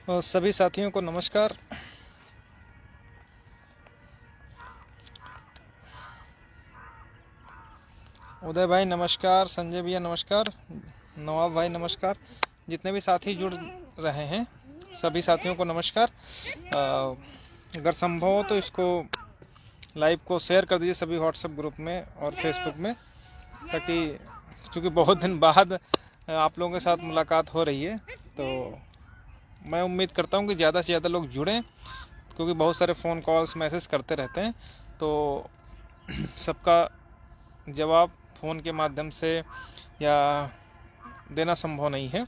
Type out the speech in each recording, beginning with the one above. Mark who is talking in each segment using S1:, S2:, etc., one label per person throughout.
S1: और सभी साथियों को नमस्कार। उदय भाई नमस्कार, संजय भैया नमस्कार, नवाब भाई नमस्कार। जितने भी साथी जुड़ रहे हैं सभी साथियों को नमस्कार। अगर संभव हो तो इसको लाइव को शेयर कर दीजिए सभी व्हाट्सएप ग्रुप में और फेसबुक में, ताकि क्योंकि बहुत दिन बाद आप लोगों के साथ मुलाकात हो रही है, तो मैं उम्मीद करता हूं कि ज़्यादा से ज़्यादा लोग जुड़ें, क्योंकि बहुत सारे फ़ोन कॉल्स मैसेज करते रहते हैं, तो सबका जवाब फ़ोन के माध्यम से या देना संभव नहीं है।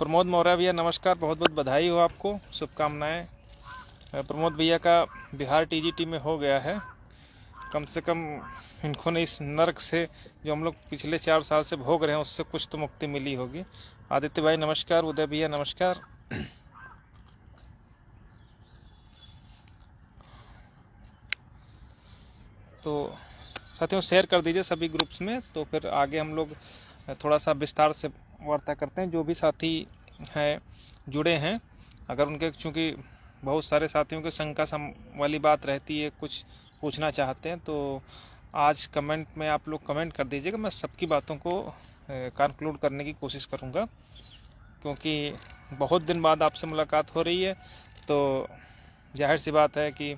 S1: प्रमोद मौर्य भैया नमस्कार, बहुत बहुत बधाई हो आपको, शुभकामनाएं। प्रमोद भैया का बिहार टीजीटी में हो गया है। कम से कम इनको ने इस नर्क से जो हम लोग पिछले 4 साल से भोग रहे हैं उससे कुछ तो मुक्ति मिली होगी। आदित्य भाई नमस्कार, उदय भैया नमस्कार। तो साथियों शेयर कर दीजिए सभी ग्रुप्स में, तो फिर आगे हम लोग थोड़ा सा विस्तार से वार्ता करते हैं। जो भी साथी हैं जुड़े हैं, अगर उनके, चूँकि बहुत सारे साथियों के शंका वाली बात रहती है, कुछ पूछना चाहते हैं, तो आज कमेंट में आप लोग कमेंट कर दीजिएगा। मैं सबकी बातों को कंक्लूड करने की कोशिश करूँगा, क्योंकि बहुत दिन बाद आपसे मुलाकात हो रही है, तो जाहिर सी बात है कि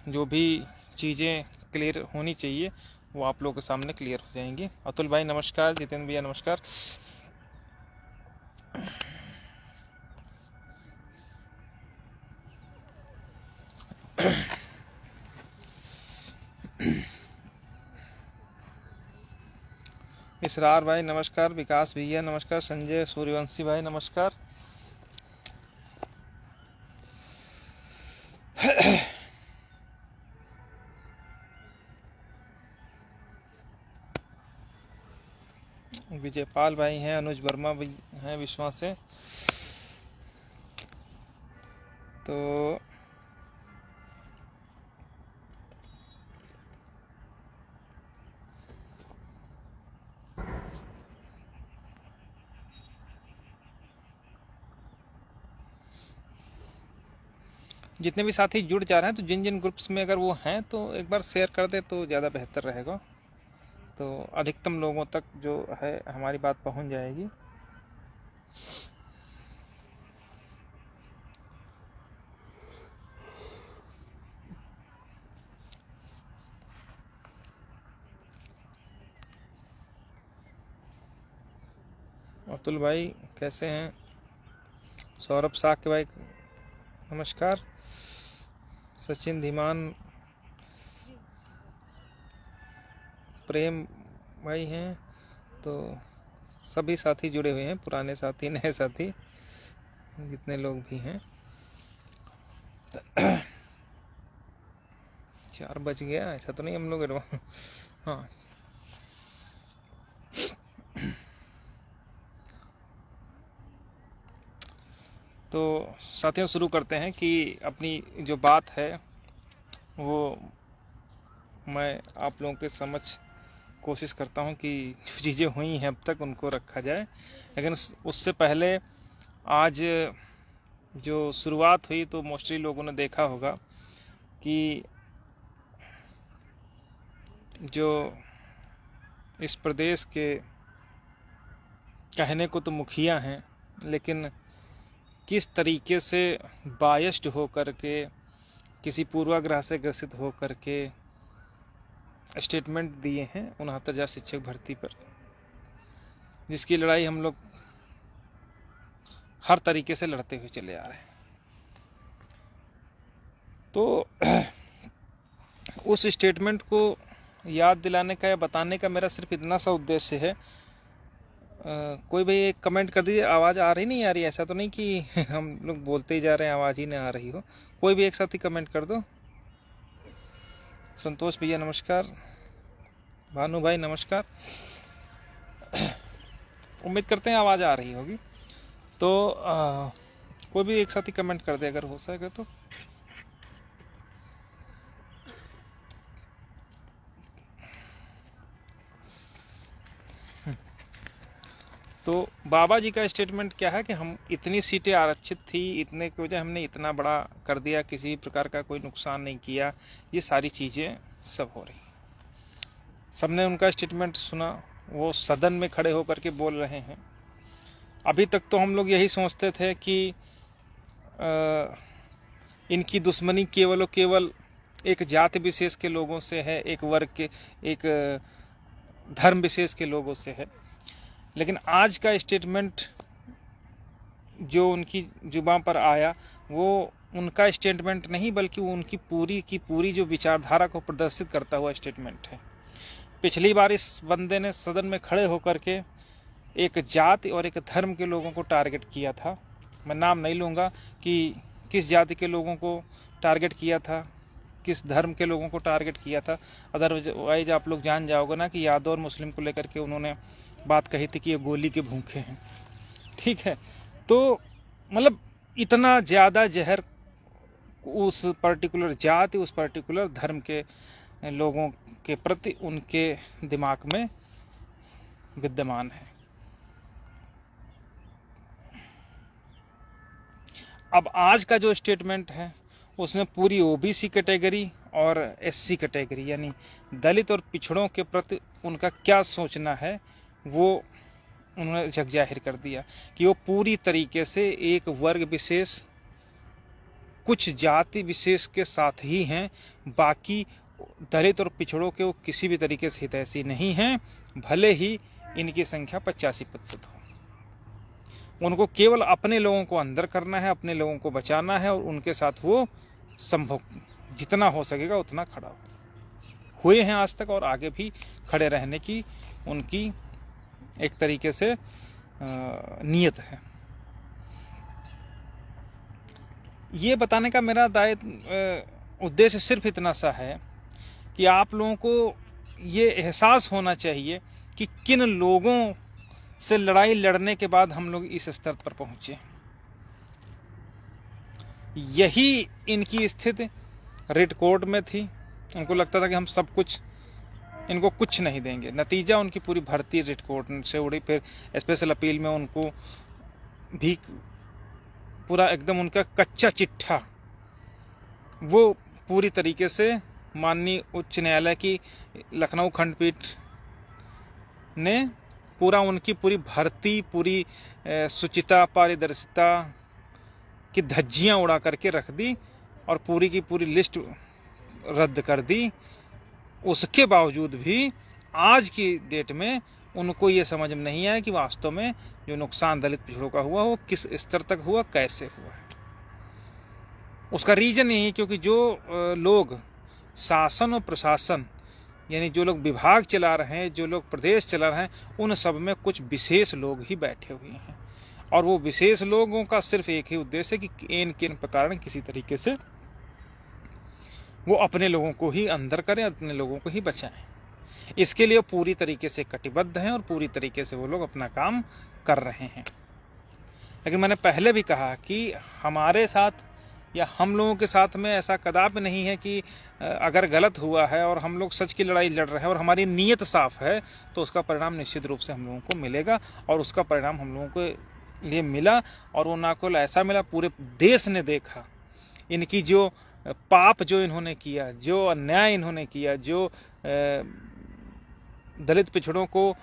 S1: जो भी चीज़ें क्लियर होनी चाहिए वो आप लोगों के सामने क्लियर हो जाएंगी। अतुल भाई नमस्कार, जितेंद्र भैया नमस्कार। इसरार भाई नमस्कार, विकास भैया नमस्कार, संजय सूर्यवंशी भाई नमस्कार। विजयपाल भाई हैं, अनुज वर्मा भी हैं विश्वास से। तो जितने भी साथी जुड़ जा रहे हैं, तो जिन जिन ग्रुप्स में अगर वो हैं तो एक बार शेयर कर दे तो ज़्यादा बेहतर रहेगा, तो अधिकतम लोगों तक जो है हमारी बात पहुंच जाएगी। अतुल भाई कैसे हैं? सौरभ साक्य भाई नमस्कार। सचिन धीमान, प्रेम भाई हैं, तो सभी साथी जुड़े हुए हैं, पुराने साथी नए साथी जितने लोग भी हैं। 4 बज गया, ऐसा तो नहीं हम लोग हाँ। तो साथियों शुरू करते हैं कि अपनी जो बात है वो मैं आप लोगों के समक्ष कोशिश करता हूं कि जो चीज़ें हुई हैं अब तक उनको रखा जाए, लेकिन उससे पहले आज जो शुरुआत हुई तो मोस्टली लोगों ने देखा होगा कि जो इस प्रदेश के कहने को तो मुखिया हैं, लेकिन किस तरीके से बायस्ड हो कर के, किसी पूर्वाग्रह से ग्रसित हो कर के स्टेटमेंट दिए हैं 69,000 शिक्षक भर्ती पर, जिसकी लड़ाई हम लोग हर तरीके से लड़ते हुए चले आ रहे हैं। तो उस स्टेटमेंट को याद दिलाने का या बताने का मेरा सिर्फ इतना सा उद्देश्य है। कोई भाई एक कमेंट कर दीजिए, आवाज़ आ रही नहीं आ रही? ऐसा तो नहीं कि हम लोग बोलते ही जा रहे हैं आवाज़ ही नहीं आ रही हो। कोई भी एक साथ ही कमेंट कर दो। संतोष भैया नमस्कार, भानु भाई नमस्कार। उम्मीद करते हैं आवाज़ आ रही होगी। तो कोई भी एक साथ ही कमेंट कर दे अगर हो सके तो। तो बाबा जी का स्टेटमेंट क्या है कि हम इतनी सीटें आरक्षित थी, इतने की वजह हमने इतना बड़ा कर दिया, किसी प्रकार का कोई नुकसान नहीं किया, ये सारी चीज़ें सब हो रही। सबने उनका स्टेटमेंट सुना, वो सदन में खड़े होकर के बोल रहे हैं। अभी तक तो हम लोग यही सोचते थे कि इनकी दुश्मनी केवल और केवल एक जाति विशेष के लोगों से है, एक वर्ग के, एक धर्म विशेष के लोगों से है। लेकिन आज का स्टेटमेंट जो उनकी जुबान पर आया वो उनका स्टेटमेंट नहीं, बल्कि वो उनकी पूरी की पूरी जो विचारधारा को प्रदर्शित करता हुआ स्टेटमेंट है। पिछली बार इस बंदे ने सदन में खड़े होकर के एक जाति और एक धर्म के लोगों को टारगेट किया था। मैं नाम नहीं लूँगा कि किस जाति के लोगों को टारगेट किया था, किस धर्म के लोगों को टारगेट किया था। अदरवाइज आप लोग जान जाओगे ना कि यादव और मुस्लिम को लेकर के उन्होंने बात कही थी कि ये गोली के भूखे हैं। ठीक है, तो मतलब इतना ज़्यादा जहर उस पर्टिकुलर जाति, उस पर्टिकुलर धर्म के लोगों के प्रति उनके दिमाग में विद्यमान है। अब आज का जो स्टेटमेंट है उसमें पूरी ओबीसी कैटेगरी और एससी कैटेगरी यानी दलित और पिछड़ों के प्रति उनका क्या सोचना है वो उन्होंने जग जाहिर कर दिया कि वो पूरी तरीके से एक वर्ग विशेष, कुछ जाति विशेष के साथ ही हैं, बाकी दलित और पिछड़ों के वो किसी भी तरीके से हितैषी नहीं हैं, भले ही इनकी संख्या 85% हो। उनको केवल अपने लोगों को अंदर करना है, अपने लोगों को बचाना है और उनके साथ वो संभव जितना हो सकेगा उतना खड़ा हुए हैं आज तक और आगे भी खड़े रहने की उनकी एक तरीके से नियत है। ये बताने का मेरा उद्देश्य सिर्फ इतना सा है कि आप लोगों को ये एहसास होना चाहिए कि किन लोगों से लड़ाई लड़ने के बाद हम लोग इस स्तर पर पहुंचे। यही इनकी स्थिति रेड कोर्ट में थी। उनको लगता था कि हम सब कुछ, इनको कुछ नहीं देंगे। नतीजा उनकी पूरी भर्ती रेड कोर्ट से उड़ी। फिर स्पेशल अपील में उनको भी पूरा एकदम उनका कच्चा चिट्ठा वो पूरी तरीके से माननीय उच्च न्यायालय की लखनऊ खंडपीठ ने पूरा उनकी पूरी भर्ती, पूरी शुचिता, पारदर्शिता की धज्जियां उड़ा करके रख दी और पूरी की पूरी लिस्ट रद्द कर दी। उसके बावजूद भी आज की डेट में उनको ये समझ में नहीं आया कि वास्तव में जो नुकसान दलित पिछड़ों का हुआ वो किस स्तर तक हुआ, कैसे हुआ है। उसका रीजन यही क्योंकि जो लोग शासन और प्रशासन यानी जो लोग विभाग चला रहे हैं, जो लोग प्रदेश चला रहे हैं, उन सब में कुछ विशेष लोग ही बैठे हुए हैं और वो विशेष लोगों का सिर्फ एक ही उद्देश्य है कि किन प्रकार किसी तरीके से वो अपने लोगों को ही अंदर करें, अपने लोगों को ही बचाएं। इसके लिए पूरी तरीके से कटिबद्ध हैं और पूरी तरीके से वो लोग अपना काम कर रहे हैं। लेकिन मैंने पहले भी कहा कि हमारे साथ या हम लोगों के साथ में ऐसा कदापि नहीं है कि अगर गलत हुआ है और हम लोग सच की लड़ाई लड़ रहे हैं और हमारी नीयत साफ है तो उसका परिणाम निश्चित रूप से हम लोगों को मिलेगा और उसका परिणाम हम लोगों के लिए मिला। और वो ना केवल ऐसा मिला, पूरे देश ने देखा इनकी जो पाप जो इन्होंने किया, जो अन्याय इन्होंने किया, जो दलित पिछड़ों को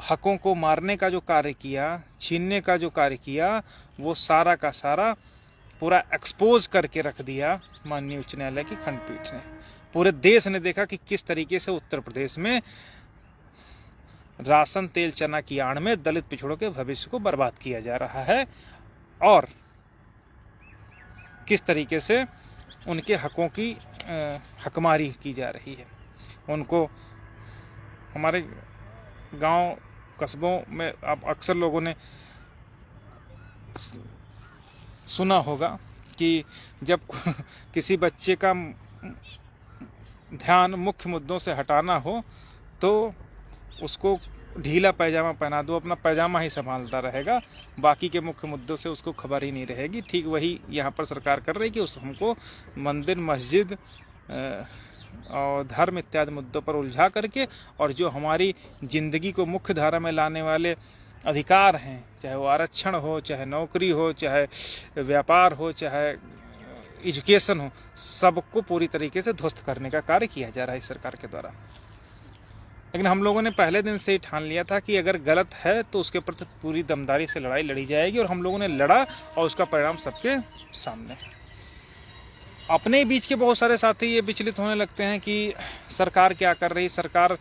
S1: हकों को मारने का जो कार्य किया, छीनने का जो कार्य किया, वो सारा का सारा पूरा एक्सपोज करके रख दिया माननीय उच्च न्यायालय की खंडपीठ ने। पूरे देश ने देखा कि किस तरीके से उत्तर प्रदेश में राशन तेल चना की आड़ में दलित पिछड़ों के भविष्य को बर्बाद किया जा रहा है और किस तरीके से उनके हकों की हकमारी की जा रही है। उनको हमारे गांव कस्बों में अब अक्सर लोगों ने सुना होगा कि जब किसी बच्चे का ध्यान मुख्य मुद्दों से हटाना हो तो उसको ढीला पैजामा पहना दो, अपना पैजामा ही संभालता रहेगा, बाकी के मुख्य मुद्दों से उसको खबर ही नहीं रहेगी। ठीक वही यहाँ पर सरकार कर रही है कि हमको मंदिर मस्जिद और धर्म इत्यादि मुद्दों पर उलझा करके और जो हमारी जिंदगी को मुख्य धारा में लाने वाले अधिकार हैं, चाहे वो आरक्षण हो, चाहे नौकरी हो, चाहे व्यापार हो, चाहे एजुकेशन हो, सबको पूरी तरीके से ध्वस्त करने का कार्य किया जा रहा है इस सरकार के द्वारा। लेकिन हम लोगों ने पहले दिन से ही ठान लिया था कि अगर गलत है तो उसके प्रति पूरी दमदारी से लड़ाई लड़ी जाएगी और हम लोगों ने लड़ा और उसका परिणाम सबके सामने। अपने बीच के बहुत सारे साथी ये विचलित होने लगते हैं कि सरकार क्या कर रही, सरकार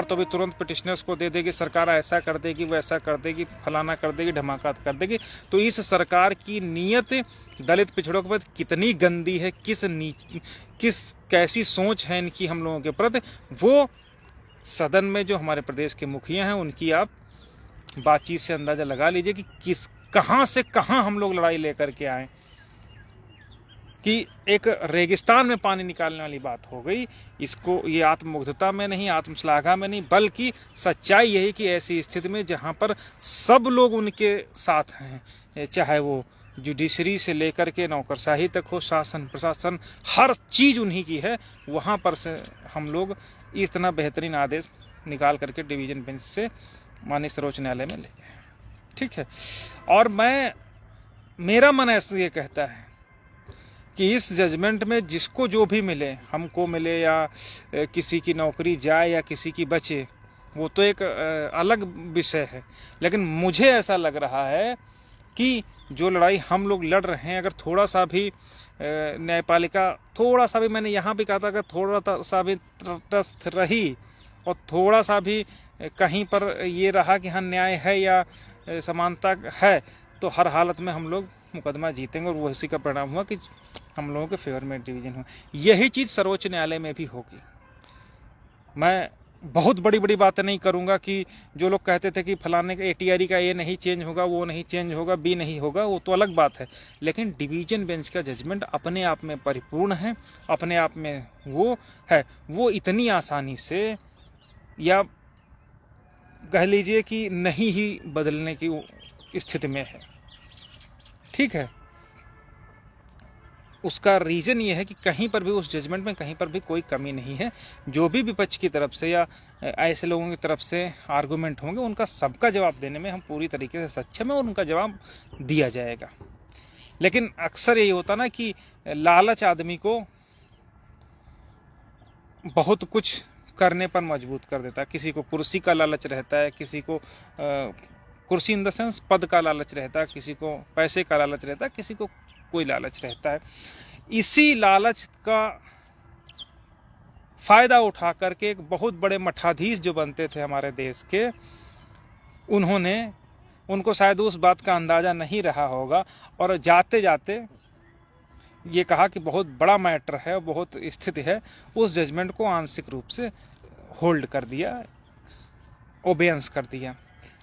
S1: तो अभी तुरंत पिटिशनर्स को दे देगी, सरकार ऐसा कर देगी, वैसा कर देगी, फलाना कर देगी, धमाका कर देगी। तो इस सरकार की नीयत दलित पिछड़ों के प्रति कितनी गंदी है, कैसी सोच है इनकी हम लोगों के प्रति, वो सदन में जो हमारे प्रदेश के मुखिया हैं उनकी आप बातचीत से अंदाजा लगा लीजिए कि कहां से कहां हम लोग लड़ाई लेकर के आए कि एक रेगिस्तान में पानी निकालने वाली बात हो गई। इसको ये आत्ममुग्धता में नहीं, आत्मश्लाघा में नहीं, बल्कि सच्चाई यही कि ऐसी स्थिति में जहां पर सब लोग उनके साथ हैं, चाहे वो जुडिशरी से लेकर के नौकरशाही तक हो, शासन प्रशासन हर चीज उन्हीं की है, वहां पर से हम लोग इतना बेहतरीन आदेश निकाल करके डिवीजन बेंच से माननीय सर्वोच्च न्यायालय में ले गए। ठीक है, और मेरा मन ऐसा ये कहता है कि इस जजमेंट में जिसको जो भी मिले, हमको मिले या किसी की नौकरी जाए या किसी की बचे, वो तो एक अलग विषय है, लेकिन मुझे ऐसा लग रहा है कि जो लड़ाई हम लोग लड़ रहे हैं, अगर थोड़ा सा भी न्यायपालिका थोड़ा सा भी, मैंने यहाँ भी कहा था, अगर थोड़ा सा भी तटस्थ रही और थोड़ा सा भी कहीं पर ये रहा कि हाँ न्याय है या समानता है, तो हर हालत में हम लोग मुकदमा जीतेंगे और उसी का परिणाम हुआ कि हम लोगों के फेवर में डिवीजन हुआ। यही चीज़ सर्वोच्च न्यायालय में भी होगी। मैं बहुत बड़ी बड़ी बातें नहीं करूंगा कि जो लोग कहते थे कि फलाने का ATRE का ये नहीं चेंज होगा, वो नहीं चेंज होगा, बी नहीं होगा, वो तो अलग बात है, लेकिन डिवीजन बेंच का जजमेंट अपने आप में परिपूर्ण है, अपने आप में वो है, वो इतनी आसानी से या कह लीजिए कि नहीं ही बदलने की स्थिति में है। ठीक है, उसका रीजन ये है कि कहीं पर भी उस जजमेंट में कहीं पर भी कोई कमी नहीं है। जो भी विपक्ष की तरफ से या ऐसे लोगों की तरफ से आर्गुमेंट होंगे, उनका सबका जवाब देने में हम पूरी तरीके से सक्षम है और उनका जवाब दिया जाएगा। लेकिन अक्सर यही होता ना कि लालच आदमी को बहुत कुछ करने पर मजबूर कर देता है। किसी को कुर्सी का लालच रहता है, किसी को कुर्सी इन द सेंस पद का लालच रहता है, किसी को पैसे का लालच रहता है, किसी को कोई लालच रहता है। इसी लालच का फायदा उठा करके एक बहुत बड़े मठाधीश जो बनते थे हमारे देश के, उनको शायद उस बात का अंदाजा नहीं रहा होगा और जाते जाते ये कहा कि बहुत बड़ा मैटर है, बहुत स्थिति है, उस जजमेंट को आंशिक रूप से होल्ड कर दिया, ओबेंस कर दिया।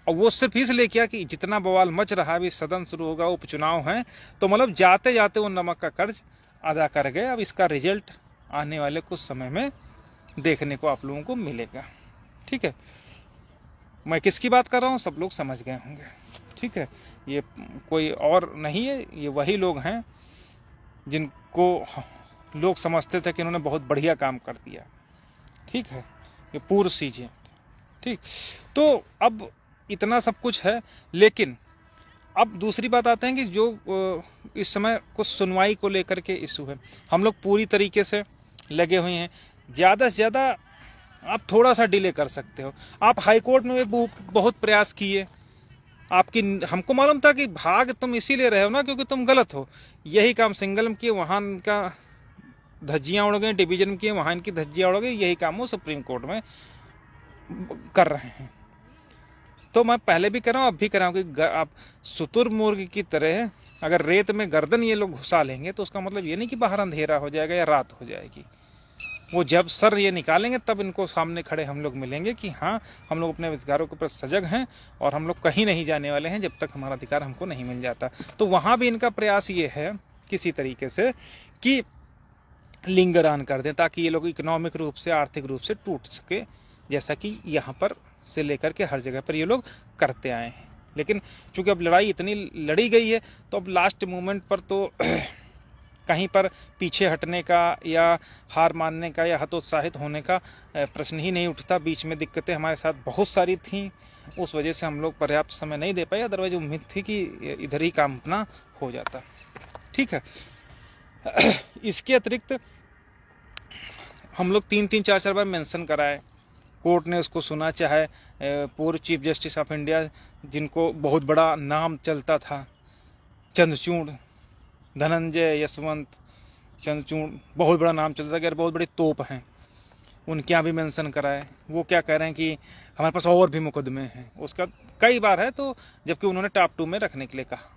S1: और वो सिर्फ इसलिए किया कि जितना बवाल मच रहा है, अभी सदन शुरू होगा, उपचुनाव हैं, तो मतलब जाते जाते वो नमक का कर्ज अदा कर गए। अब इसका रिजल्ट आने वाले कुछ समय में देखने को आप लोगों को मिलेगा। ठीक है, मैं किसकी बात कर रहा हूँ सब लोग समझ गए होंगे। ठीक है, ये कोई और नहीं है, ये वही लोग हैं जिनको लोग समझते थे कि इन्होंने बहुत बढ़िया काम कर दिया। ठीक है, ये पूर्व सीजें। ठीक, तो अब इतना सब कुछ है, लेकिन अब दूसरी बात आते हैं कि जो इस समय कुछ सुनवाई को लेकर के इशू है, हम लोग पूरी तरीके से लगे हुए हैं। ज़्यादा से ज़्यादा आप थोड़ा सा डिले कर सकते हो। आप हाई कोर्ट में बहुत प्रयास किए, आपकी, हमको मालूम था कि भाग तुम इसीलिए रहे हो ना क्योंकि तुम गलत हो। यही काम सिंगल किए, वहां इनका धज्जियां उड़ गई, डिवीजन किए वहां इनकी धज्जियां उड़ गई, यही काम वो सुप्रीम कोर्ट में कर रहे हैं। तो मैं पहले भी कर रहा हूं, अब भी कर रहा हूं कि आप शुतुरमुर्ग की तरह अगर रेत में गर्दन ये लोग घुसा लेंगे तो उसका मतलब ये नहीं कि बाहर अंधेरा हो जाएगा या रात हो जाएगी। वो जब सर ये निकालेंगे तब इनको सामने खड़े हम लोग मिलेंगे कि हाँ, हम लोग अपने अधिकारों के प्रति सजग हैं और हम लोग कहीं नहीं जाने वाले हैं जब तक हमारा अधिकार हमको नहीं मिल जाता। तो वहां भी इनका प्रयास ये है किसी तरीके से कि लिंगरान कर दें ताकि ये लोग इकोनॉमिक रूप से, आर्थिक रूप से टूट सके, जैसा कि यहाँ पर से लेकर के हर जगह पर ये लोग करते आए हैं। लेकिन चूंकि अब लड़ाई इतनी लड़ी गई है तो अब लास्ट मोमेंट पर तो कहीं पर पीछे हटने का या हार मानने का या हतोत्साहित होने का प्रश्न ही नहीं उठता। बीच में दिक्कतें हमारे साथ बहुत सारी थीं, उस वजह से हम लोग पर्याप्त समय नहीं दे पाए, अदरवाइज उम्मीद थी कि इधर ही काम अपना हो जाता। ठीक है। इसके अतिरिक्त हम लोग 3-3, 4-4 बार मेंशन कराए, कोर्ट ने उसको सुना। चाहे पूर्व चीफ जस्टिस ऑफ इंडिया जिनको बहुत बड़ा नाम चलता था, चंद्रचूड़, धनंजय यशवंत चंद्रचूड़, बहुत बड़ा नाम चलता था कि यार बहुत बड़ी तोप हैं, उनके यहाँ भी मेंशन कराए। वो क्या कह रहे हैं कि हमारे पास और भी मुकदमे हैं, उसका कई बार है, तो जबकि उन्होंने टॉप 2 में रखने के लिए कहा।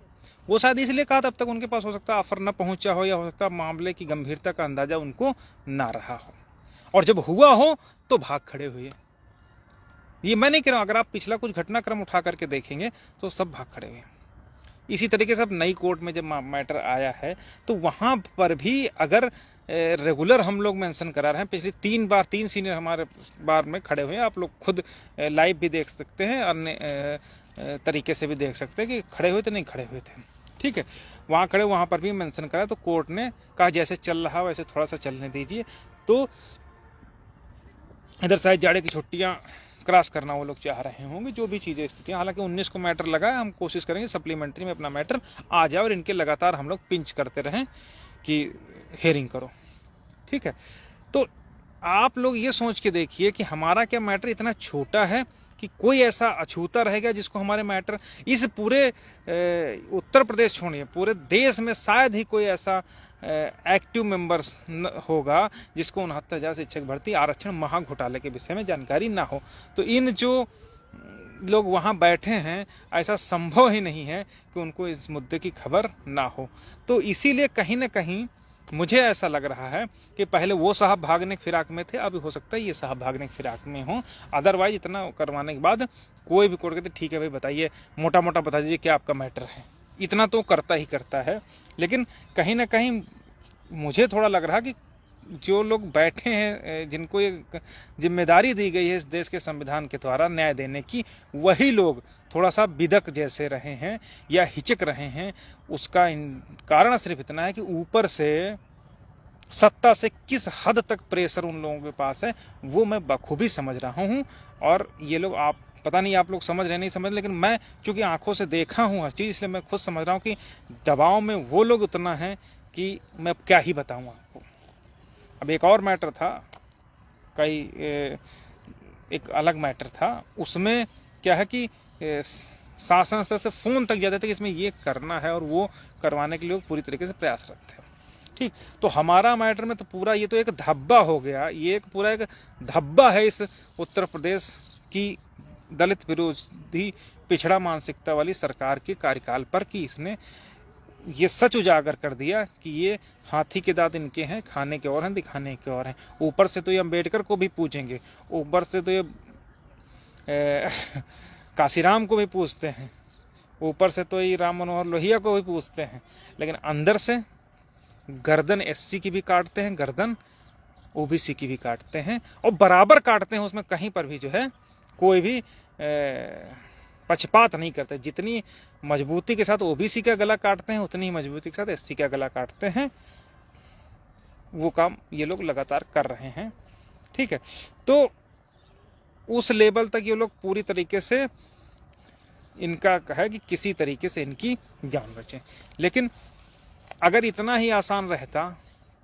S1: वो शायद इसलिए कहा तब तक उनके पास हो सकता है ऑफर न पहुंचा हो, या हो सकता है मामले की गंभीरता का अंदाजा उनको ना रहा हो, और जब हुआ हो तो भाग खड़े हुए। ये मैं नहीं कह रहा हूं, अगर आप पिछला कुछ घटनाक्रम उठा करके देखेंगे तो सब भाग खड़े हुए। इसी तरीके से अब नई कोर्ट में जब मैटर आया है तो वहां पर भी अगर रेगुलर हम लोग मेंशन करा रहे हैं, पिछली 3 सीनियर हमारे बार में खड़े हुए हैं, आप लोग खुद लाइव भी देख सकते हैं, अन्य तरीके से भी देख सकते हैं कि खड़े हुए थे नहीं खड़े हुए थे। ठीक है, वहां खड़े, वहां पर भी मेंशन करा, तो कोर्ट ने कहा जैसे चल रहा वैसे थोड़ा सा चलने दीजिए। तो इधर शायद जाड़े की छुट्टियां क्रॉस करना वो लोग चाह रहे होंगे, जो भी चीजें स्थितियां। हालांकि 19 को मैटर लगा है, हम कोशिश करेंगे सप्लीमेंट्री में अपना मैटर आ जाए और इनके लगातार हम लोग पिंच करते रहें कि हेयरिंग करो। ठीक है, तो आप लोग ये सोच के देखिए कि हमारा क्या मैटर इतना छोटा है कि कोई ऐसा अछूता रहेगा जिसको हमारे मैटर, इस पूरे उत्तर प्रदेश छोड़िए, पूरे देश में शायद ही कोई ऐसा एक्टिव मेंबर्स होगा जिसको 69,000 शिक्षक भर्ती आरक्षण महाघोटाले के विषय में जानकारी ना हो। तो इन जो लोग वहां बैठे हैं, ऐसा संभव ही नहीं है कि उनको इस मुद्दे की खबर ना हो। तो इसीलिए कहीं ना कहीं मुझे ऐसा लग रहा है कि पहले वो साहब भागने की फिराक में थे, अभी हो सकता है ये साहब भागने की फिराक में हो। अदरवाइज इतना करवाने के बाद कोई भी कोर्ट कहते ठीक है भाई बताइए, मोटा मोटा बता दीजिए क्या आपका मैटर है, इतना तो करता ही करता है। लेकिन कहीं ना कहीं मुझे थोड़ा लग रहा कि जो लोग बैठे हैं, जिनको ये जिम्मेदारी दी गई है इस देश के संविधान के द्वारा न्याय देने की, वही लोग थोड़ा सा बिदक जैसे रहे हैं या हिचक रहे हैं। उसका कारण सिर्फ इतना है कि ऊपर से सत्ता से किस हद तक प्रेशर उन लोगों के पास है वो मैं बखूबी समझ रहा हूं। और ये लोग, आप पता नहीं आप लोग समझ रहे नहीं समझ, लेकिन मैं चूंकि आंखों से देखा हूं हर चीज, इसलिए मैं खुद समझ रहा हूं कि दबाव में वो लोग उतना है कि मैं क्या ही बताऊं आपको। अब एक और मैटर था, एक अलग मैटर था, उसमें क्या है कि शासन स्तर से फोन तक जाते थे कि इसमें ये करना है और वो करवाने के लिए पूरी तरीके से प्रयासरत थे। ठीक, तो हमारा मैटर में तो पूरा ये तो एक धब्बा हो गया, ये एक पूरा एक धब्बा है इस उत्तर प्रदेश की दलित विरोधी पिछड़ा मानसिकता वाली सरकार के कार्यकाल पर, कि इसने ये सच उजागर कर दिया कि ये हाथी के दांत इनके हैं, खाने के और हैं, दिखाने के और हैं। ऊपर से तो ये अम्बेडकर को भी पूछेंगे, ऊपर से तो ये काशीराम को भी पूछते हैं, ऊपर से तो ये राम मनोहर लोहिया को भी पूछते हैं, लेकिन अंदर से गर्दन एससी की भी काटते हैं, गर्दन ओबीसी की भी काटते हैं, और बराबर काटते हैं। उसमें कहीं पर भी जो है कोई भी पक्षपात नहीं करते। जितनी मजबूती के साथ ओबीसी का गला काटते हैं, उतनी ही मजबूती के साथ एससी का गला काटते हैं। वो काम ये लोग लगातार कर रहे हैं। ठीक है, तो उस लेवल तक ये लोग पूरी तरीके से, इनका है कि किसी तरीके से इनकी जान बचे। लेकिन अगर इतना ही आसान रहता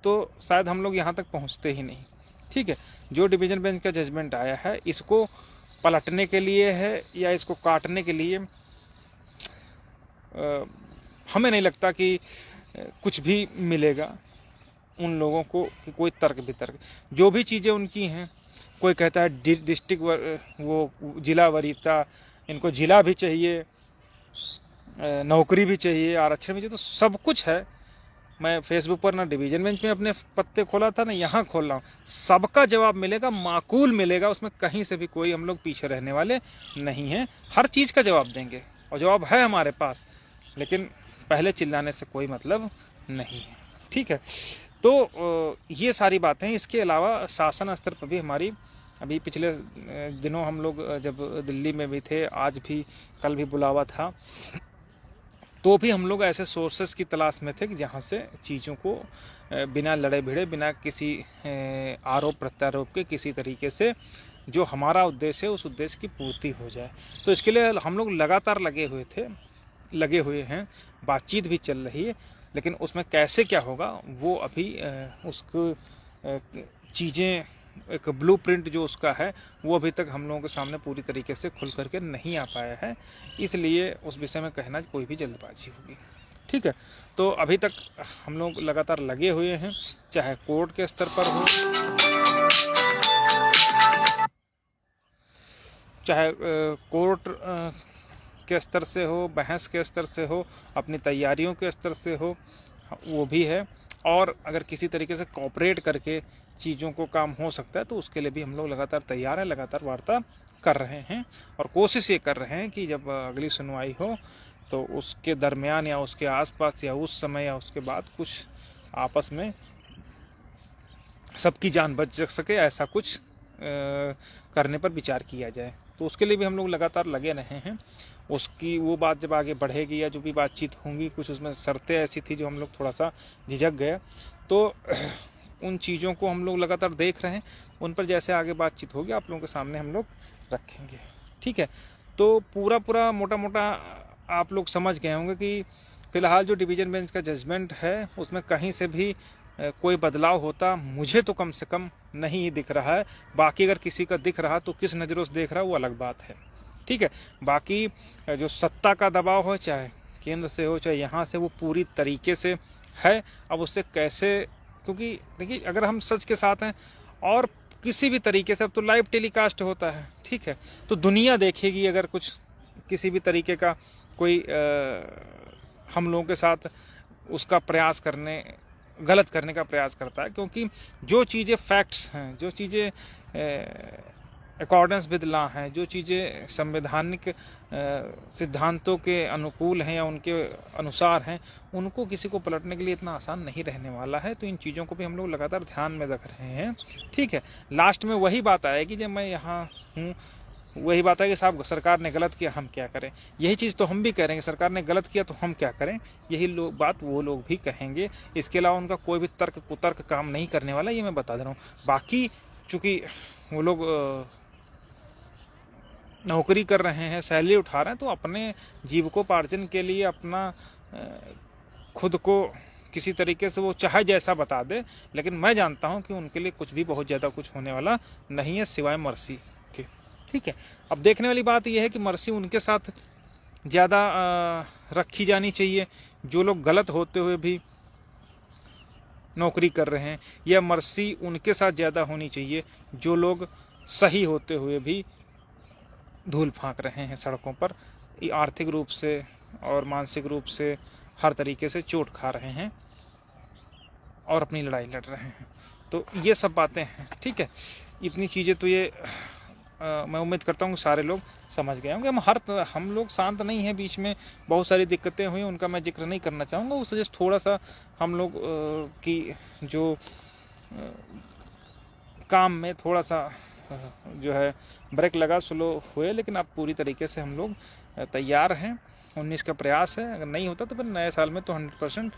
S1: तो शायद हम लोग यहाँ तक पहुँचते ही नहीं। ठीक है, जो डिवीजन बेंच का जजमेंट आया है, इसको पलटने के लिए है या इसको काटने के लिए हमें नहीं लगता कि कुछ भी मिलेगा उन लोगों को कि कोई तर्क वितर्क, जो भी चीज़ें उनकी हैं, कोई कहता है डिस्ट्रिक्ट वो जिला वरीयता, इनको जिला भी चाहिए, नौकरी भी चाहिए, आरक्षण भी चाहिए, तो सब कुछ है। मैं फेसबुक पर ना डिवीजन बेंच में अपने पत्ते खोला था ना यहाँ खोल रहा हूँ, सबका जवाब मिलेगा, माकूल मिलेगा, उसमें कहीं से भी कोई हम लोग पीछे रहने वाले नहीं हैं। हर चीज़ का जवाब देंगे और जवाब है हमारे पास, लेकिन पहले चिल्लाने से कोई मतलब नहीं है। ठीक है, तो ये सारी बातें हैं। इसके अलावा शासन स्तर पर भी हमारी अभी पिछले दिनों हम लोग जब दिल्ली में भी थे, आज भी कल भी बुलावा था, तो भी हम लोग ऐसे सोर्सेस की तलाश में थे कि जहाँ से चीज़ों को बिना लड़े भिड़े, बिना किसी आरोप प्रत्यारोप के, किसी तरीके से जो हमारा उद्देश्य है उस उद्देश्य की पूर्ति हो जाए। तो इसके लिए हम लोग लगातार लगे हुए हैं, बातचीत भी चल रही है, लेकिन उसमें कैसे क्या होगा वो अभी उसको चीज़ें, एक ब्लूप्रिंट जो उसका है वो अभी तक हम लोगों के सामने पूरी तरीके से खुल करके नहीं आ पाया है, इसलिए उस विषय में कहना कोई भी जल्दबाजी होगी। ठीक है, तो अभी तक हम लोग लगातार लगे हुए हैं, चाहे कोर्ट के स्तर पर हो, चाहे कोर्ट के स्तर से हो, बहस के स्तर से हो, अपनी तैयारियों के स्तर से हो, वो भी है। और अगर किसी तरीके से कोऑपरेट करके चीज़ों को काम हो सकता है तो उसके लिए भी हम लोग लगातार तैयार हैं, लगातार वार्ता कर रहे हैं और कोशिश ये कर रहे हैं कि जब अगली सुनवाई हो तो उसके दरमियान या उसके आसपास या उस समय या उसके बाद कुछ आपस में सबकी जान बच सके, ऐसा कुछ करने पर विचार किया जाए। तो उसके लिए भी हम लोग लगातार लगे रहे हैं। उसकी वो बात जब आगे बढ़ेगी या जो भी बातचीत होंगी, कुछ उसमें शर्तें ऐसी थी जो हम लोग थोड़ा सा झिझक गए, तो उन चीज़ों को हम लोग लगातार देख रहे हैं, उन पर जैसे आगे बातचीत होगी आप लोगों के सामने हम लोग रखेंगे। ठीक है, तो पूरा मोटा मोटा आप लोग समझ गए होंगे कि फिलहाल जो डिवीज़न बेंच का जजमेंट है उसमें कहीं से भी कोई बदलाव होता मुझे तो कम से कम नहीं दिख रहा है। बाकी अगर किसी का दिख रहा तो किस नज़रों से देख रहा है वो अलग बात है। ठीक है, बाकी जो सत्ता का दबाव हो, चाहे केंद्र से हो चाहे यहाँ से, वो पूरी तरीके से है। अब उससे कैसे, क्योंकि देखिए अगर हम सच के साथ हैं और किसी भी तरीके से, अब तो लाइव टेलीकास्ट होता है, ठीक है, तो दुनिया देखेगी अगर कुछ किसी भी तरीके का कोई हम लोगों के साथ उसका प्रयास करने, गलत करने का प्रयास करता है, क्योंकि जो चीज़ें फैक्ट्स हैं, जो चीज़ें अकॉर्डेंस विद लॉ हैं, जो चीज़ें संवैधानिक सिद्धांतों के अनुकूल हैं या उनके अनुसार हैं, उनको किसी को पलटने के लिए इतना आसान नहीं रहने वाला है। तो इन चीज़ों को भी हम लोग लगातार ध्यान में रख रहे हैं। ठीक है, लास्ट में वही बात आएगी जब मैं यहाँ हूँ, वही बात है कि साहब सरकार ने गलत किया, हम क्या करें। यही चीज़ तो हम भी कह रहे हैं, सरकार ने गलत किया तो हम क्या करें, यही बात वो लोग भी कहेंगे। इसके अलावा उनका कोई भी तर्क कुतर्क काम नहीं करने वाला, ये मैं बता दे रहा हूँ। बाकी चूँकि वो लोग नौकरी कर रहे हैं, सैलरी उठा रहे हैं, तो अपने जीविकोपार्जन के लिए अपना खुद को किसी तरीके से वो चाहे जैसा बता दे, लेकिन मैं जानता हूं कि उनके लिए कुछ भी बहुत ज़्यादा कुछ होने वाला नहीं है सिवाय मर्सी के। ठीक है, अब देखने वाली बात यह है कि मर्सी उनके साथ ज़्यादा रखी जानी चाहिए जो लोग गलत होते हुए भी नौकरी कर रहे हैं, या मर्सी उनके साथ ज़्यादा होनी चाहिए जो लोग सही होते हुए भी धूल फांक रहे हैं सड़कों पर, आर्थिक रूप से और मानसिक रूप से हर तरीके से चोट खा रहे हैं और अपनी लड़ाई लड़ रहे हैं। तो ये सब बातें हैं। ठीक है, इतनी चीज़ें तो ये मैं उम्मीद करता हूँ सारे लोग समझ गए होंगे। हम लोग शांत नहीं हैं, बीच में बहुत सारी दिक्कतें हुई, उनका मैं जिक्र नहीं करना चाहूँगा। उससे जस्ट थोड़ा सा हम लोग की जो काम में थोड़ा सा जो है ब्रेक लगा, स्लो हुए, लेकिन अब पूरी तरीके से हम लोग तैयार हैं। 19 का प्रयास है, अगर नहीं होता तो फिर नए साल में तो 100%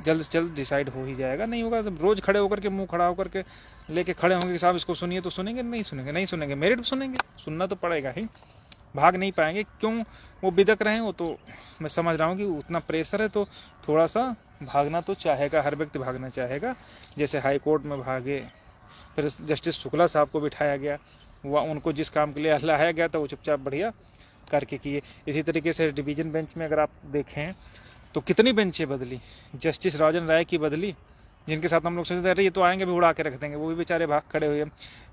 S1: जल्द से जल्द डिसाइड हो ही जाएगा। नहीं होगा तो रोज़ खड़े होकर के, मुंह खड़ा होकर के लेके खड़े होंगे कि साहब इसको सुनिए, तो सुनेंगे? नहीं सुनेंगे, मेरिट सुनेंगे, सुनना तो पड़ेगा ही, भाग नहीं पाएंगे। क्यों वो बिदक रहे हैं, वो तो मैं समझ रहा हूँ कि उतना प्रेशर है तो थोड़ा सा भागना तो चाहेगा, हर व्यक्ति भागना चाहेगा। जैसे हाई कोर्ट में भागे, फिर जस्टिस शुक्ला साहब को बिठाया गया, वह उनको जिस काम के लिए लाया गया था वो चुपचाप बढ़िया करके किए। इसी तरीके से डिवीज़न बेंच में अगर आप देखें तो कितनी बेंचें बदली, जस्टिस राजन राय की बदली, जिनके साथ हम लोग सोचते रहे ये तो आएंगे भी उड़ा के रख देंगे, वो भी बेचारे भाग खड़े हुए।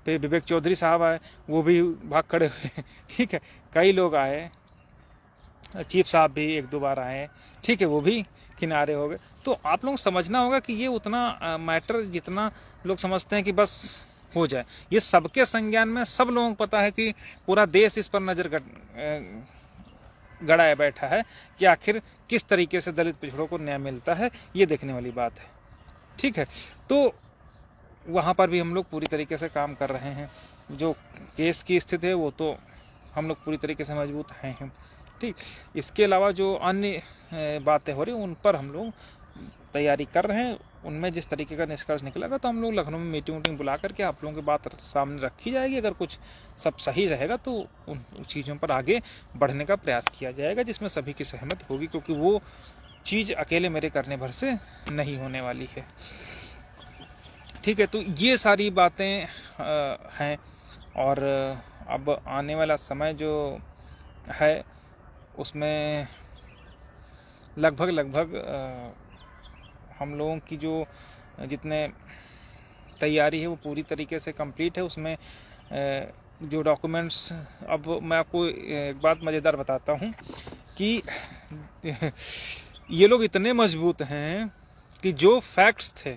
S1: फिर विवेक चौधरी साहब आए, वो भी भाग खड़े हुए। ठीक है, कई लोग आए, चीफ साहब भी 1-2 बार आए, ठीक है, वो भी किनारे हो गए। तो आप लोग समझना होगा कि ये उतना मैटर जितना लोग समझते हैं कि बस हो जाए, ये सबके संज्ञान में, सब लोगों को पता है कि पूरा देश इस पर नजर गड़ाए बैठा है कि आखिर किस तरीके से दलित पिछड़ों को न्याय मिलता है, ये देखने वाली बात है। ठीक है, तो वहाँ पर भी हम लोग पूरी तरीके से काम कर रहे हैं। जो केस की स्थिति है वो तो हम लोग पूरी तरीके से मजबूत हैं। ठीक, इसके अलावा जो अन्य बातें हो रही हैं उन पर हम लोग तैयारी कर रहे हैं। उनमें जिस तरीके का निष्कर्ष निकलेगा तो हम लोग लखनऊ में मीटिंग बुला करके आप लोगों की बात सामने रखी जाएगी। अगर कुछ सब सही रहेगा तो उन चीज़ों पर आगे बढ़ने का प्रयास किया जाएगा जिसमें सभी की सहमति होगी, क्योंकि वो चीज़ अकेले मेरे करने भर से नहीं होने वाली है। ठीक है, तो ये सारी बातें हैं। और अब आने वाला समय जो है उसमें लगभग हम लोगों की जो जितने तैयारी है वो पूरी तरीके से कंप्लीट है। उसमें जो डॉक्यूमेंट्स, अब मैं आपको एक बात मज़ेदार बताता हूँ कि ये लोग इतने मजबूत हैं कि जो फैक्ट्स थे,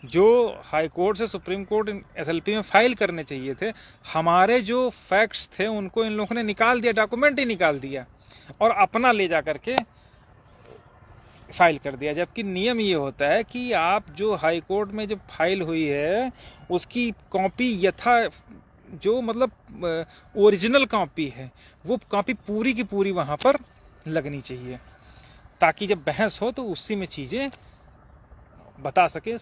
S1: जो हाई कोर्ट से सुप्रीम कोर्ट एसएलपी में फाइल करने चाहिए थे, हमारे जो फैक्ट्स थे उनको इन लोगों ने निकाल दिया, डॉक्यूमेंट ही निकाल दिया और अपना ले जा करके फाइल कर दिया। जबकि नियम ये होता है कि आप जो हाई कोर्ट में जब फाइल हुई है उसकी कॉपी यथा जो मतलब ओरिजिनल कॉपी है वो कॉपी पूरी की पूरी वहाँ पर लगनी चाहिए, ताकि जब बहस हो तो उसी में चीज़ें बता सके,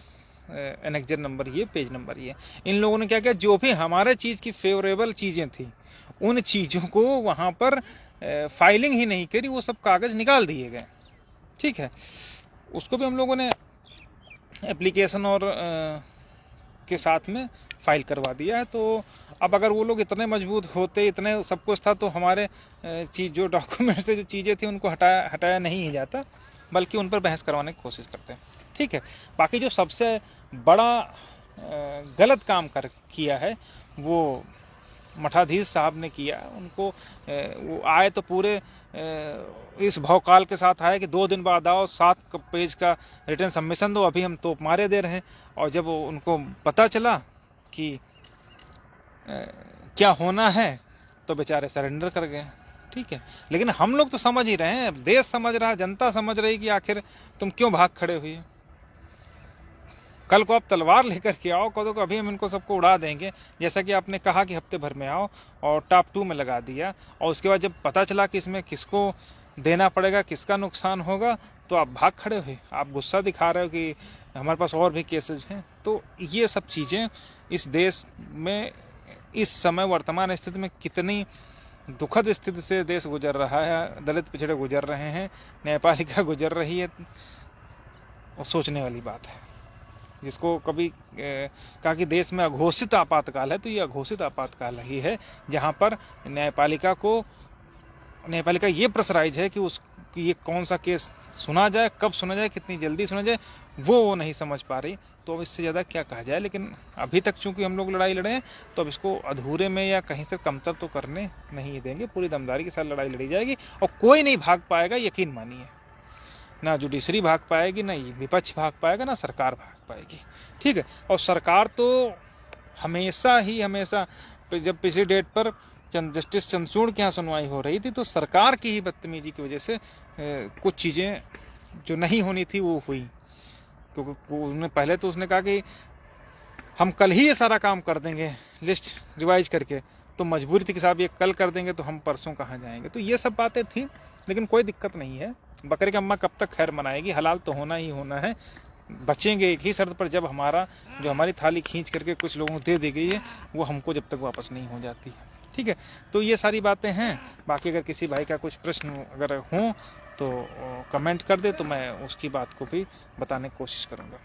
S1: एनेक्जर नंबर ये, पेज नंबर ये। इन लोगों ने क्या किया, जो भी हमारे चीज़ की फेवरेबल चीज़ें थी उन चीज़ों को वहाँ पर फाइलिंग ही नहीं करी, वो सब कागज़ निकाल दिए गए। ठीक है, उसको भी हम लोगों ने एप्लीकेशन और के साथ में फाइल करवा दिया है। तो अब अगर वो लोग इतने मजबूत होते, इतने सब कुछ था, तो हमारे चीज़ जो डॉक्यूमेंट से जो चीज़ें थी उनको हटाया नहीं ही जाता, बल्कि उन पर बहस करवाने की कोशिश करते हैं। ठीक है, बाकी जो सबसे बड़ा गलत काम किया है वो मठाधीश साहब ने किया। उनको वो आए तो पूरे इस भौकाल के साथ आए कि 2 दिन बाद आओ, 7 पेज का रिटर्न सबमिशन दो, अभी हम तोप मारे दे रहे हैं। और जब उनको पता चला कि क्या होना है तो बेचारे सरेंडर कर गए। ठीक है, लेकिन हम लोग तो समझ ही रहे हैं, देश समझ रहा है, जनता समझ रही कि आखिर तुम क्यों भाग खड़े हुए। कल को आप तलवार लेकर के आओ, कहो तो अभी हम इनको सबको उड़ा देंगे, जैसा कि आपने कहा कि हफ्ते भर में आओ, और टॉप 2 में लगा दिया। और उसके बाद जब पता चला कि इसमें किसको देना पड़ेगा, किसका नुकसान होगा, तो आप भाग खड़े हुए, आप गुस्सा दिखा रहे हो कि हमारे पास और भी केसेज हैं। तो ये सब चीज़ें इस देश में इस समय वर्तमान स्थिति में कितनी दुखद स्थिति से देश गुजर रहा है, दलित पिछड़े गुजर रहे हैं, न्यायपालिका गुजर रही है, और सोचने वाली बात है। जिसको कभी कहा कि देश में अघोषित आपातकाल है, तो ये अघोषित आपातकाल ही है, जहाँ पर न्यायपालिका ये प्रेशराइज है कि ये कौन सा केस सुना जाए, कब सुना जाए, कितनी जल्दी सुना जाए, वो नहीं समझ पा रही। तो अब इससे ज़्यादा क्या कहा जाए, लेकिन अभी तक चूंकि हम लोग लड़ाई लड़े हैं तो अब इसको अधूरे में या कहीं से कमतर तो करने नहीं देंगे, पूरी दमदारी के साथ लड़ाई लड़ी जाएगी और कोई नहीं भाग पाएगा, यकीन मानिए। ना जुडिशरी भाग पाएगी, ना विपक्ष भाग पाएगा, ना सरकार भाग पाएगी। ठीक है, और सरकार तो हमेशा जब पिछली डेट पर जस्टिस चंद्रचूड़ के यहाँ सुनवाई हो रही थी तो सरकार की ही बदतमीजी की वजह से कुछ चीज़ें जो नहीं होनी थी वो हुई। क्योंकि उन्होंने पहले तो उसने कहा कि हम कल ही ये सारा काम कर देंगे लिस्ट रिवाइज करके, तो मजबूरी थी कि साहब ये कल कर देंगे तो हम परसों कहाँ जाएंगे। तो ये सब बातें थी, लेकिन कोई दिक्कत नहीं है। बकरे की अम्मा कब तक खैर मनाएगी, हलाल तो होना ही होना है। बचेंगे एक ही शर्त पर, जब हमारी थाली खींच करके कुछ लोगों को दे दी गई है वो हमको जब तक वापस नहीं हो जाती। ठीक है, तो ये सारी बातें हैं। बाकी अगर किसी भाई का कुछ प्रश्न अगर हो तो कमेंट कर दे, तो मैं उसकी बात को भी बताने की कोशिश करूँगा।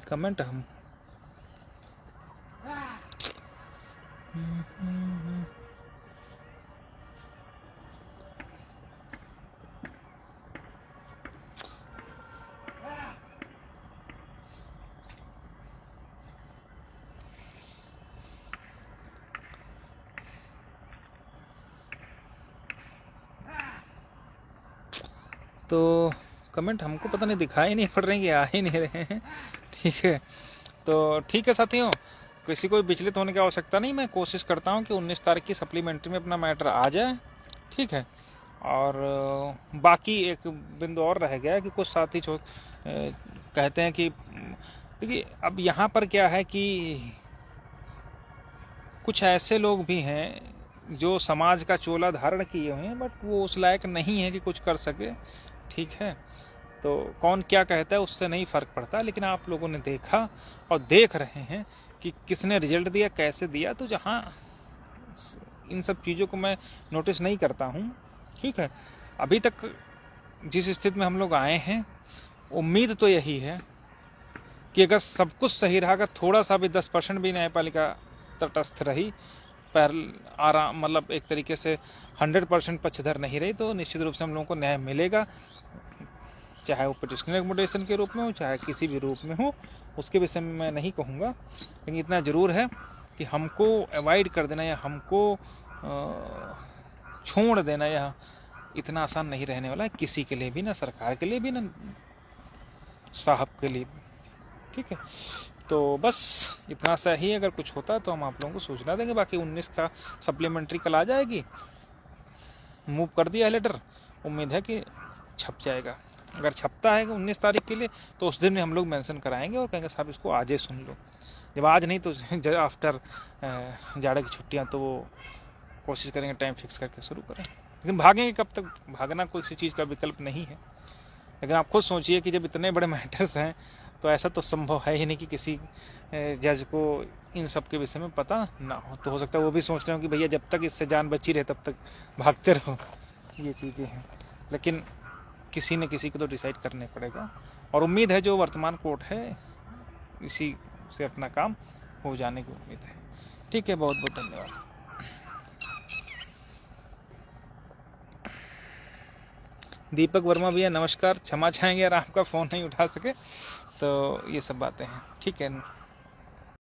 S1: कमेंट हम तो कमेंट हमको पता नहीं दिखाई नहीं पड़ रहे हैं कि आ ही नहीं रहे हैं। ठीक है, तो ठीक है साथियों, किसी को विचलित होने की आवश्यकता नहीं। मैं कोशिश करता हूं कि 19 तारीख की सप्लीमेंट्री में अपना मैटर आ जाए। ठीक है, और बाकी एक बिंदु और रह गया है कि कुछ साथी कहते हैं कि देखिए अब यहाँ पर क्या है कि कुछ ऐसे लोग भी हैं जो समाज का चोला धारण किए हुए हैं, बट वो उस लायक नहीं है कि कुछ कर सके। ठीक है, तो कौन क्या कहता है उससे नहीं फर्क पड़ता, लेकिन आप लोगों ने देखा और देख रहे हैं कि किसने रिजल्ट दिया, कैसे दिया। तो जहाँ इन सब चीज़ों को मैं नोटिस नहीं करता हूँ। ठीक है, अभी तक जिस स्थिति में हम लोग आए हैं, उम्मीद तो यही है कि अगर सब कुछ सही रहा, अगर थोड़ा सा भी 10% भी न्यायपालिका तटस्थ रही, पर आराम मतलब एक तरीके से 100% पक्षधर नहीं रही, तो निश्चित रूप से हम लोगों को न्याय मिलेगा, चाहे वो पिटिशनर एक्कोमोडेशन के रूप में हो, चाहे किसी भी रूप में हो। उसके विषय में मैं नहीं कहूँगा, लेकिन इतना ज़रूर है कि हमको अवॉइड कर देना या हमको छोड़ देना यह इतना आसान नहीं रहने वाला है, किसी के लिए भी, ना सरकार के लिए भी, ना साहब के लिए भी। ठीक है, तो बस इतना सा ही। अगर कुछ होता है तो हम आप लोगों को सूचना देंगे। बाकी 19 का सप्लीमेंट्री कल आ जाएगी, मूव कर दिया है लेटर, उम्मीद है कि छप जाएगा। अगर छपता है 19 तारीख के लिए, तो उस दिन में हम लोग मेंशन कराएंगे और कहेंगे साहब इसको आज ही सुन लो। जब आज नहीं तो आफ्टर जाड़े की छुट्टियां, तो वो कोशिश करेंगे टाइम फिक्स करके शुरू करें। लेकिन भागेंगे कब तक? भागना कोई किसी चीज़ का विकल्प नहीं है। लेकिन आप खुद सोचिए कि जब इतने बड़े मैटर्स हैं, तो ऐसा तो संभव है ही नहीं कि किसी जज को इन सब के विषय में पता ना हो। तो हो सकता है वो भी सोच रहे हो कि भैया जब तक इससे जान बची रहे तब तक भागते रहो। ये चीज़ें हैं, लेकिन किसी न किसी को तो डिसाइड करने पड़ेगा, और उम्मीद है जो वर्तमान कोर्ट है इसी से अपना काम हो जाने की उम्मीद है। ठीक है, बहुत बहुत धन्यवाद। दीपक वर्मा भैया नमस्कार, क्षमा चाहेंगे अगर आपका फ़ोन नहीं उठा सके, तो ये सब बातें हैं। ठीक है।